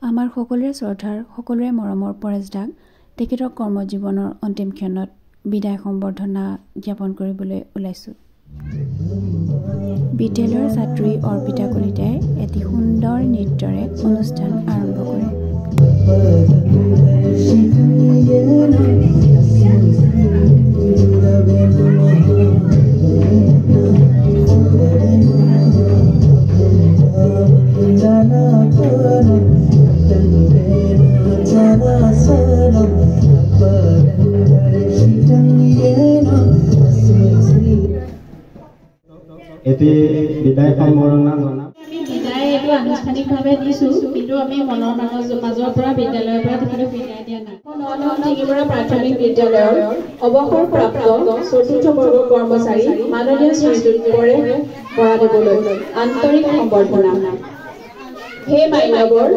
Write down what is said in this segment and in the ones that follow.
আমাৰ সকলোৰে শ্ৰদ্ধাৰ সকলোৰে মৰমৰ পৰেশ দাক তেখেতৰ কৰ্মজীৱনৰ অন্তিম ক্ষণত বিদায় সম্বৰ্ধনা জ্ঞাপন কৰিবলৈ ওলাইছোঁ। বিদ্যালয়ৰ ছাত্ৰী অৰ্পিতা কলিতাই এটি সুন্দৰ নৃত্যৰে অনুষ্ঠান আৰম্ভ কৰে। এটি বিদায় সম্বৰ্ধনা জনাম। আমি বিদায় এইটো আনুষ্ঠানিকভাৱে দিছোঁ, কিন্তু আমি মনৰ মাজৰ পৰা বিদ্যালয়ৰ পৰা তেখেতক বিদায় দিয়া নাই। টিঙিমৰা প্ৰাথমিক বিদ্যালয়ৰ অৱসৰপ্ৰাপ্ত চতুৰ্থ বৰ্গৰ কৰ্মচাৰী মাননীয় শ্ৰীযুত পৰেশ বৰাদেৱলৈ আন্তৰিক সম্বৰ্ধনা। হে মান্যবৰ,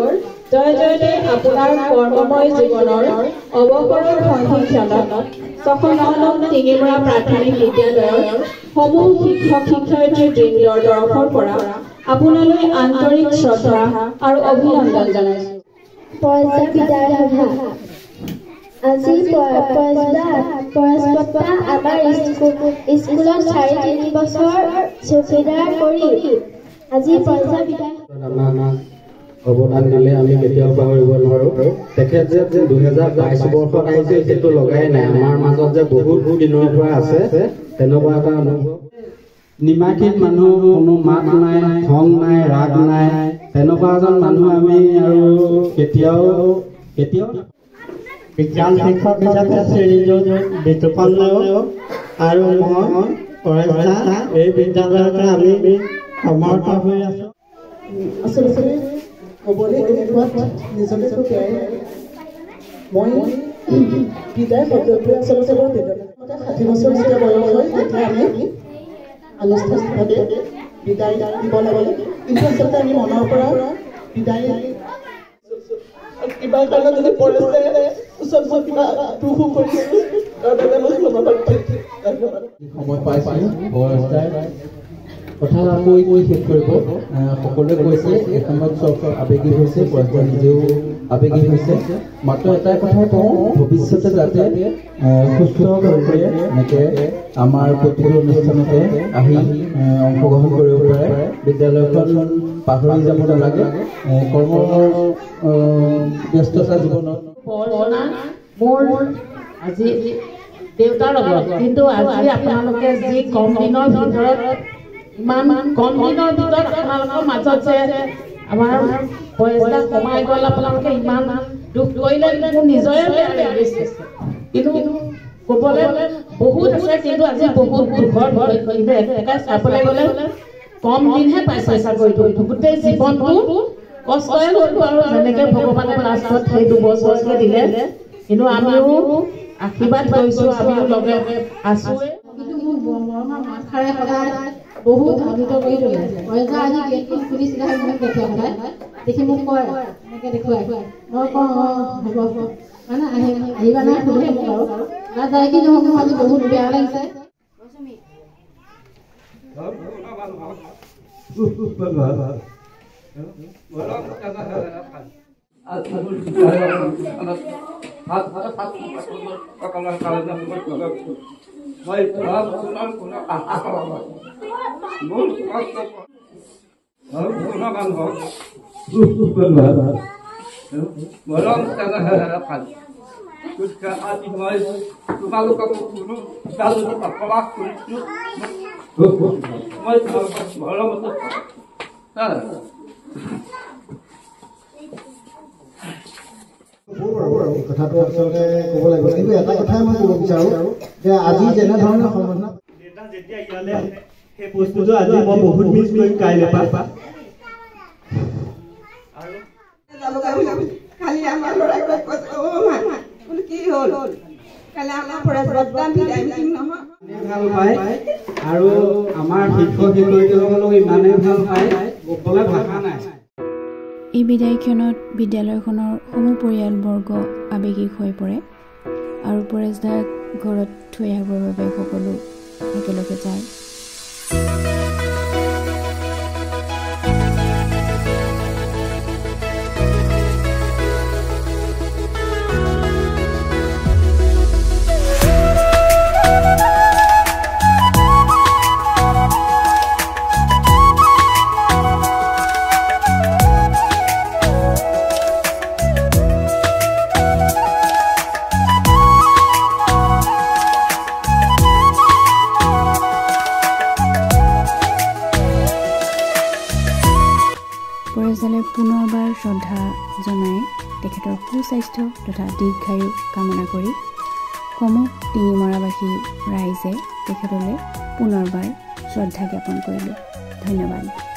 জয় জয়তে আপোনাৰ কৰ্মময় জীৱনৰ অৱসৰৰ সংক্ষণত টিঙিমৰা প্ৰাথমিক বিদ্যালয়ৰ সমূহ শিক্ষক শিক্ষয়িত্ৰীবৃন্দৰ তৰফৰ পৰা আপোনালৈ আন্তৰিক শ্ৰদ্ধা আৰু অভিনন্দন জনাইছোঁ। আজি পৰস্পতা আমাৰ স্কুলত 3.5 বছৰ চকীদাৰ কৰি আজি পৰজা বিদায় অৱদান দিলে আমি কেতিয়াও পাহৰিব নোৱাৰো। তেখেত যে 2022 বৰ্ষত আহিছে সেইটো লগাই নাই, আমাৰ মাজত যে বহুত দিনৰ পৰা আছে তেনেকুৱা এটা অনুভৱ। নিমাখিত মানুহ, কোনো মাত নাই, খং নাই, ৰাগ নাই, তেনেকুৱা এজন মানুহ আমি আৰু কেতিয়াও বিজ্ঞান শিক্ষক হিচাপে শ্ৰীযুত বিতুপন আৰু মই এই বিদ্যালয়তে আমি সমৰ্থ হৈ আছো। আচলতে ক'বলৈ এনেকুৱাত নিজকে খুব বেয়াই লাগে। মই বিদায় শব্দটো আচলতে 60 বছৰ যেতিয়া বয়স হয় তেতিয়া আমি আনুষ্ঠানিকভাৱে বিদায় দিব লাগে, কিন্তু আচলতে আমি মনৰ পৰা বিদায় কিবা কাৰণে যদি পৰিছে ওচৰত মই কিবা দুখো কৰিছোঁ, তাৰবাবে মই ধন্যবাদ। সময় পাইছোঁ কথা কৈ শেষ কৰিব। সকলোৱে কৈছে এসময়ত চব আৱেগিক হৈছে, পৰস্পৰ নিজেও আৱেগিক হৈছে। মাত্ৰ এটাই কথাই কওঁ, ভৱিষ্যতে যাতে সুস্থ কৰি এনেকে আমাৰ প্ৰতিটো অনুষ্ঠানতে আহি অংশগ্ৰহণ কৰিব পাৰে। বিদ্যালয়খন পাহৰি যাব নালাগে। কৰ্মৰ ব্যস্ততা জীৱনত মোৰ আজি দেউতাৰ লগত, কিন্তু আজি আপোনালোকে যি কম দিনৰ ভিতৰত আপোনালোকৰ মাজত যে আমাৰ পইচা কমাই গ'ল, আপোনালোকে ইমান দুখ কৰিলে মোৰ নিজৰে বেয়া লাগিছে। কিন্তু ক'বলৈ বহুত আছে, কিন্তু আজি বহুত দুখৰ চাবলৈ গ'লে কম দিনহে পাইছে চাকৰিটো, গোটেই জীৱনটো কষ্টই হ'ল আৰু যেনেকে ভগৱানে লাষ্টত সেই 2 বছৰকে দিলে, কিন্তু আমিও আশীৰ্বাদ কৰিছোঁ, আমিও লগে আছোৱে। কিন্তু মোৰ মৰমৰ মাথাৰে সদায় বহুত আনন্দ কৰি তোলে। পইচা আজি গেটখন খুলিছিলে মোক দেখুৱাই দেখি মোক কয় এনেকৈ দেখুৱাই, মই কওঁ হ'ব মানে আহিবা নাই সুধে মোক আৰু যায় কি নহ'ব। আজি বহুত বেয়া লাগিছে। কথাটো আচলতে ক'ব লাগিব, কিন্তু এটা কথাই মই ক'ব বিচাৰো যে আজি যেনেধৰণৰ সম্ভাৱনা যেতিয়া ইয়ালে সেই বস্তুটো আজি মই বহুত মিছ কৰিম কাইলৈ পৰা। খালি আমাৰ ল'ৰাই কি হ'ল কালি আমাৰ পৰেশ বৰ্তাই বিদায় মিটিং নহয় ভাল পায় আৰু আমাৰ শিক্ষক শিক্ষয়িত্ৰীসকলক ইমানেই ভাল পায় ক'বলৈ ভাষা নাই। এই বিদায় ক্ষণত বিদ্যালয়খনৰ সমূহ পৰিয়ালবৰ্গ আৱেগিক হৈ পৰে আৰু পৰেশ দাক ঘৰত থৈ আহিবৰ বাবে সকলো একেলগে যায়। পৰেশদালে পুনৰবাৰ শ্ৰদ্ধা জনাই তেখেতৰ সুস্বাস্থ্য তথা দীৰ্ঘায়ু কামনা কৰি সমূহ টিঙিমৰাবাসী ৰাইজে তেখেতলৈ পুনৰবাৰ শ্ৰদ্ধা জ্ঞাপন কৰিলোঁ। ধন্যবাদ।